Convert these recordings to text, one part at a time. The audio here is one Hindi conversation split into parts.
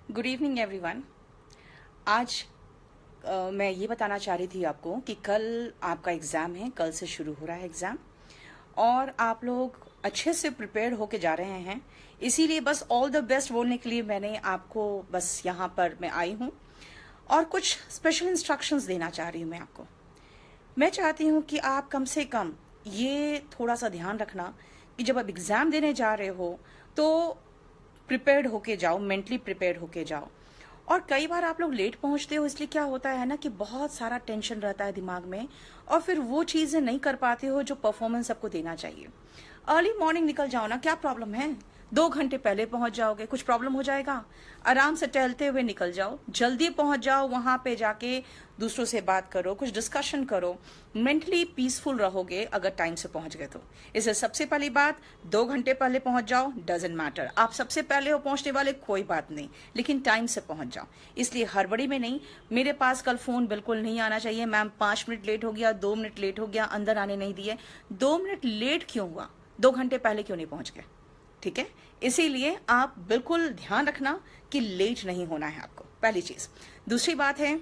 Good evening everyone. आज मैं ये बताना चाह रही थी आपको कि कल आपका एग्ज़ाम है, कल से शुरू हो रहा है एग्ज़ाम और आप लोग अच्छे से प्रिपेयर होके जा रहे हैं। इसीलिए बस ऑल द बेस्ट बोलने के लिए मैंने आपको बस यहाँ पर मैं आई हूँ और कुछ स्पेशल इंस्ट्रक्शंस देना चाह रही हूँ मैं आपको। मैं चाहती हूँ कि आप कम से कम ये थोड़ा सा ध्यान रखना कि जब आप एग्ज़ाम देने जा रहे हो तो प्रिपेयर्ड होके जाओ, मेंटली प्रिपेयर्ड होके जाओ। और कई बार आप लोग लेट पहुंचते हो, इसलिए क्या होता है ना कि बहुत सारा टेंशन रहता है दिमाग में और फिर वो चीज़ें नहीं कर पाते हो जो परफॉर्मेंस आपको देना चाहिए। अर्ली मॉर्निंग निकल जाओ ना, क्या प्रॉब्लम है? 2 घंटे पहले पहुंच जाओगे, कुछ प्रॉब्लम हो जाएगा? आराम से टहलते हुए निकल जाओ, जल्दी पहुंच जाओ, वहां पे जाके दूसरों से बात करो, कुछ डिस्कशन करो, मेंटली पीसफुल रहोगे अगर टाइम से पहुंच गए तो। इसे सबसे पहली बात, 2 घंटे पहले पहुंच जाओ, डजेंट मैटर, आप सबसे पहले हो पहुंचने वाले, कोई बात नहीं, लेकिन टाइम से पहुंच जाओ। इसलिए हड़बड़ी में नहीं। मेरे पास कल फोन बिल्कुल नहीं आना चाहिए, मैम 5 मिनट लेट हो गया, 2 मिनट लेट हो गया, अंदर आने नहीं दिए। 2 मिनट लेट क्यों हुआ? 2 घंटे पहले क्यों नहीं पहुंच गए? ठीक है, इसीलिए आप बिल्कुल ध्यान रखना कि लेट नहीं होना है आपको, पहली चीज। दूसरी बात है,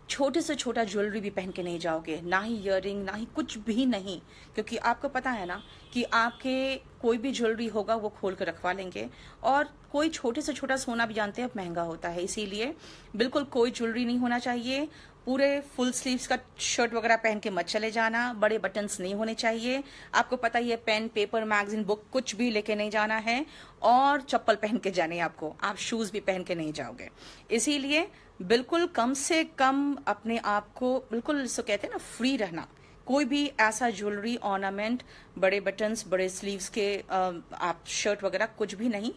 छोटे से छोटा ज्वेलरी भी पहन के नहीं जाओगे, ना ही ईयररिंग, ना ही कुछ भी नहीं, क्योंकि आपको पता है ना कि आपके कोई भी ज्वेलरी होगा वो खोल कर रखवा लेंगे। और कोई छोटे से छोटा सोना भी जानते हैं अब महंगा होता है, इसीलिए बिल्कुल कोई ज्वेलरी नहीं होना चाहिए। पूरे फुल स्लीव्स का शर्ट वगैरह पहन के मत चले जाना, बड़े बटन्स नहीं होने चाहिए। आपको पता ही है, पेन, पेपर, मैगजीन, बुक कुछ भी लेके नहीं जाना है। और चप्पल पहन के जाने आपको, आप शूज भी पहन के नहीं जाओगे। इसीलिए बिल्कुल कम से कम अपने आप को बिल्कुल, इसको कहते हैं ना, फ्री रहना। कोई भी ऐसा ज्वेलरी, ऑर्नामेंट, बड़े बटन्स, बड़े स्लीव्स के आप शर्ट वगैरह कुछ भी नहीं,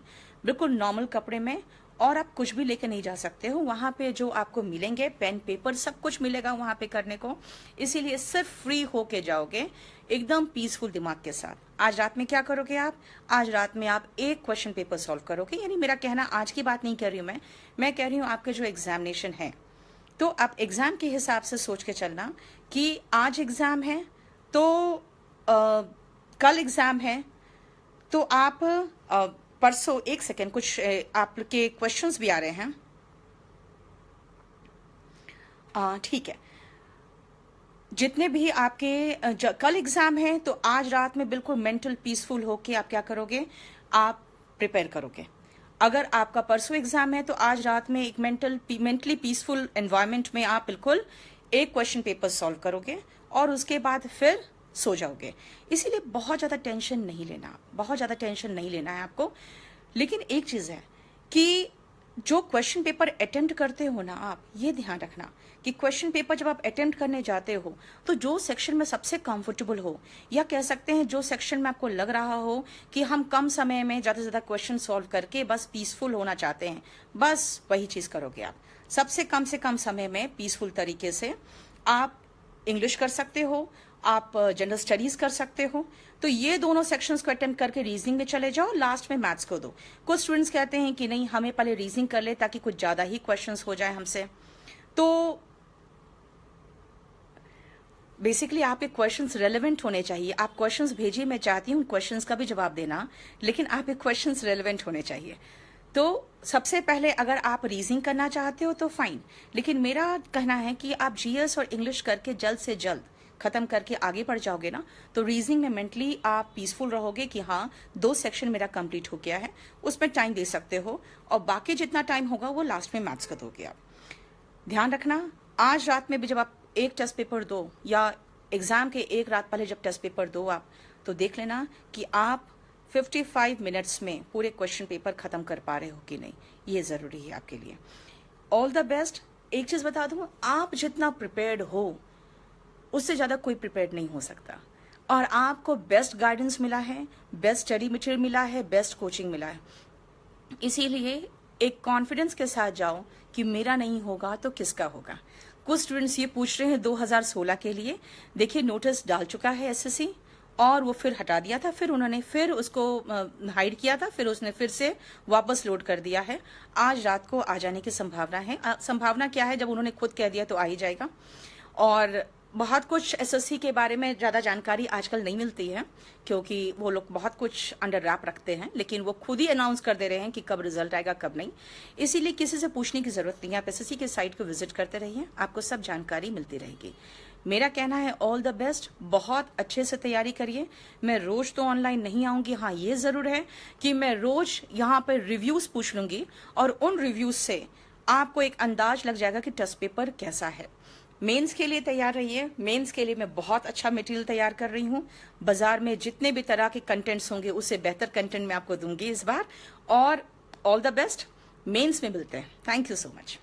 बिल्कुल नॉर्मल कपड़े में। और आप कुछ भी लेके नहीं जा सकते हो। वहां पे जो आपको मिलेंगे, पेन, पेपर, सब कुछ मिलेगा वहां पे करने को। इसीलिए सिर्फ फ्री होके जाओगे, एकदम पीसफुल दिमाग के साथ। आज रात में क्या करोगे आप? आज रात में आप एक क्वेश्चन पेपर सॉल्व करोगे। यानी मेरा कहना, आज की बात नहीं कर रही हूं मैं कह रही हूं आपके जो एग्जामिनेशन है, तो आप एग्जाम के हिसाब से सोच के चलना कि आज एग्जाम है तो कल एग्जाम है तो आप परसों, एक सेकेंड, कुछ आपके क्वेश्चंस भी आ रहे हैं। ठीक है, जितने भी आपके कल एग्जाम है तो आज रात में बिल्कुल मेंटल पीसफुल होके आप क्या करोगे? आप प्रिपेयर करोगे। अगर आपका परसों एग्जाम है तो आज रात में एक मेंटली पीसफुल एनवायरनमेंट में आप बिल्कुल एक क्वेश्चन पेपर सॉल्व करोगे और उसके बाद फिर सो जाओगे। इसीलिए बहुत ज्यादा टेंशन नहीं लेना, बहुत ज्यादा टेंशन नहीं लेना है आपको। लेकिन एक चीज है कि जो क्वेश्चन पेपर अटेम्प्ट करते हो ना, आप ये ध्यान रखना कि क्वेश्चन पेपर जब आप अटेम्प्ट करने जाते हो तो जो सेक्शन में सबसे कंफर्टेबल हो, या कह सकते हैं जो सेक्शन में आपको लग रहा हो कि हम कम समय में ज्यादा से ज्यादा क्वेश्चन सॉल्व करके बस पीसफुल होना चाहते हैं, बस वही चीज करोगे आप। सबसे कम समय में पीसफुल तरीके से आप इंग्लिश कर सकते हो, आप जनरल स्टडीज कर सकते हो। तो ये दोनों सेक्शंस को अटेम्प्ट करके रीजनिंग में चले जाओ, लास्ट में मैथ्स को दो। कुछ स्टूडेंट्स कहते हैं कि नहीं, हमें पहले रीजनिंग कर ले ताकि कुछ ज्यादा ही क्वेश्चंस हो जाए हमसे। तो बेसिकली आपके क्वेश्चंस रेलेवेंट होने चाहिए। आप क्वेश्चंस भेजिए, मैं चाहती हूँ क्वेश्चंस का भी जवाब देना, लेकिन आपके क्वेश्चंस रेलेवेंट होने चाहिए। तो सबसे पहले अगर आप रीजनिंग करना चाहते हो तो फाइन, लेकिन मेरा कहना है कि आप जीएस और इंग्लिश करके जल्द से जल्द खत्म करके आगे बढ़ जाओगे ना, तो रीजनिंग में मेंटली आप पीसफुल रहोगे कि हाँ, 2 सेक्शन मेरा कंप्लीट हो गया है, उसमें टाइम दे सकते हो। और बाकी जितना टाइम होगा वो लास्ट में मैथ्स का दोगे आप। ध्यान रखना, आज रात में भी जब आप एक टेस्ट पेपर दो, या एग्जाम के एक रात पहले जब टेस्ट पेपर दो आप, तो देख लेना कि आप 55 मिनट्स में पूरे क्वेश्चन पेपर खत्म कर पा रहे हो कि नहीं। ये जरूरी है आपके लिए। All the best. एक चीज बता दूं, आप जितना प्रिपेयर्ड हो उससे ज्यादा कोई प्रिपेयर्ड नहीं हो सकता। और आपको बेस्ट गाइडेंस मिला है, बेस्ट स्टडी मटेरियल मिला है, बेस्ट कोचिंग मिला है। इसीलिए एक कॉन्फिडेंस के साथ जाओ कि मेरा नहीं होगा तो किसका होगा। कुछ स्टूडेंट्स ये पूछ रहे हैं 2016 के लिए, देखिए नोटिस डाल चुका है एसएससी, और वो फिर हटा दिया था, फिर उन्होंने फिर उसको हाइड किया था, फिर उसने फिर से वापस लोड कर दिया है। आज रात को आ जाने की संभावना है। संभावना क्या है, जब उन्होंने खुद कह दिया तो आ ही जाएगा। और बहुत कुछ एसएससी के बारे में ज़्यादा जानकारी आजकल नहीं मिलती है, क्योंकि वो लोग बहुत कुछ अंडर रैप रखते हैं, लेकिन वो खुद ही अनाउंस कर दे रहे हैं कि कब रिजल्ट आएगा कब नहीं। इसीलिए किसी से पूछने की ज़रूरत नहीं है, आप एसएससी के साइट को विजिट करते रहिए, आपको सब जानकारी मिलती रहेगी। मेरा कहना है ऑल द बेस्ट, बहुत अच्छे से तैयारी करिए। मैं रोज तो ऑनलाइन नहीं आऊंगी, हाँ ये ज़रूर है कि मैं रोज यहाँ पर रिव्यूज़ पूछ लूंगी और उन रिव्यूज़ से आपको एक अंदाज लग जाएगा कि टेस्ट पेपर कैसा है। मेंस के लिए तैयार रहिए। मेंस के लिए मैं बहुत अच्छा मटेरियल तैयार कर रही हूँ। बाजार में जितने भी तरह के कंटेंट्स होंगे उससे बेहतर कंटेंट मैं आपको दूंगी इस बार। और ऑल द बेस्ट, मेंस में मिलते हैं। Thank you so much.